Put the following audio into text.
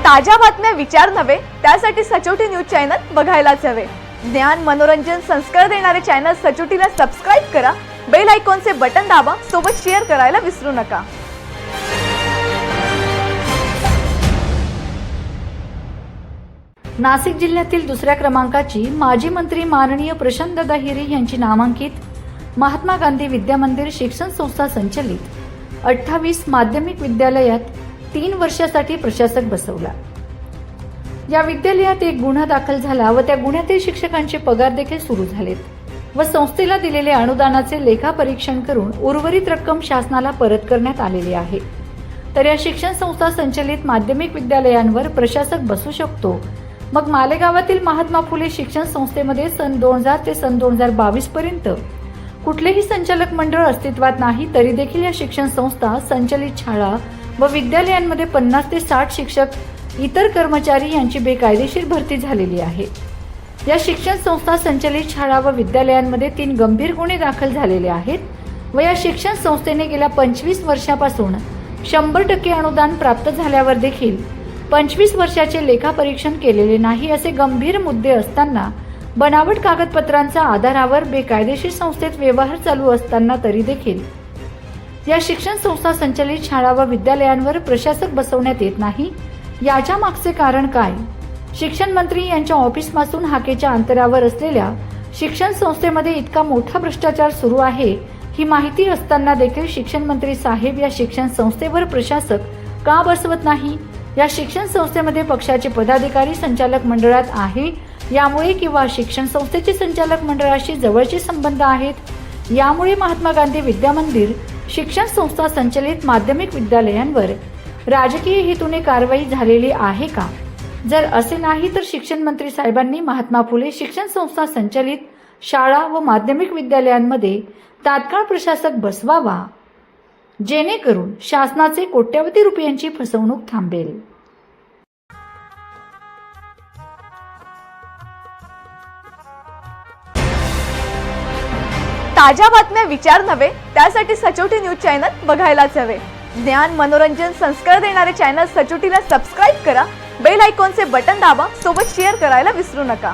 ताज्या बातम्या विचार नव्हे, त्यासाठी सचोटी न्यूज चॅनल बघायलाच हवे। ज्ञान मनोरंजन संस्कार देणारे चॅनल सचोटीला सबस्क्राइब करा, बेल आयकॉनचे बटन दाबा, सोबत शेअर करायला विसरू नका। नाशिक जिल्ह्यातील दुसऱ्या क्रमांकाची माजी मंत्री माननीय प्रशांतदादा हिरे यांची नामांकित महात्मा गांधी विद्या मंदिर शिक्षण संस्था संचलित 28 माध्यमिक विद्यालयात 3 वर्षासाठी प्रशासक बसवला। या विद्यालयात एक गुन्हा दाखल झाला व त्या गुन्ह्यातील शिक्षकांचे पगार देखील सुरू झालेत व संस्थेला दिलेले अनुदानाचे लेखापरीक्षण करून उर्वरित रक्कम शासनाला परत करण्यात आलेली आहे। तर या शिक्षण संस्था संचलित माध्यमिक विद्यालयांवर प्रशासक बसू शकतो। मग मालेगावातील महात्मा फुले शिक्षण संस्थेमध्ये सन 2000 ते सन 2022 पर्यंत कुठलेही संचालक मंडळ अस्तित्वात नाही, तरी देखील या शिक्षण संस्था संचलित शाळा व विद्यालयांमध्ये 50 ते 60 शिक्षक, इतर कर्मचारी यांची बेकायदेशीर भरती झालेली आहे। या शिक्षण संस्था संचलित शाळा व विद्यालयांमध्ये 3 गंभीर गुन्हे दाखल झालेले आहेत व या शिक्षण संस्थेने गेल्या 25 वर्षापासून 100% अनुदान प्राप्त झाल्यावर देखील 25 वर्षाचे लेखापरीक्षण केलेले नाही, असे गंभीर मुद्दे असताना बनावट कागदपत्रांच्या आधारावर बेकायदेशीर संस्थेत व्यवहार चालू असताना तरी देखील या शिक्षण संस्था संचलित शाळा व विद्यालयांवर प्रशासक बसवण्यात येत नाही। याच्या मागचे कारण काय? शिक्षण मंत्री यांच्या ऑफिसपासून हाकेच्या अंतरावर असलेल्या शिक्षण संस्थेमध्ये इतका मोठा भ्रष्टाचार सुरू आहे, ही माहिती असताना देखील शिक्षण मंत्री साहेब या शिक्षण संस्थेवर प्रशासक का बसवत नाही? या शिक्षण संस्थेमध्ये पक्षाचे पदाधिकारी संचालक मंडळात आहे यामुळे किंवा शिक्षण संस्थेचे संचालक मंडळाशी जवळचे संबंध आहेत यामुळे महात्मा गांधी विद्या मंदिर शिक्षण संस्था संचलित माध्यमिक विद्यालयांवर राजकीय हेतूने कारवाई झालेली आहे का? जर असे नाही तर शिक्षण मंत्री साहेबांनी महात्मा फुले शिक्षण संस्था संचलित शाळा व माध्यमिक विद्यालयांमध्ये तात्काळ प्रशासक बसवावा, जेणेकरून शासनाचे कोट्यवधी रुपयांची फसवणूक थांबेल। ताज्या बातम्या विचार नव्हे, त्यासाठी सचोटी न्यूज चॅनल बघायलाच हवे। ज्ञान मनोरंजन संस्कार देणारे चॅनल सचोटीला सबस्क्राइब करा, बेल आयकॉनचे बटन दाबा, सोबत शेअर करायला विसरू नका।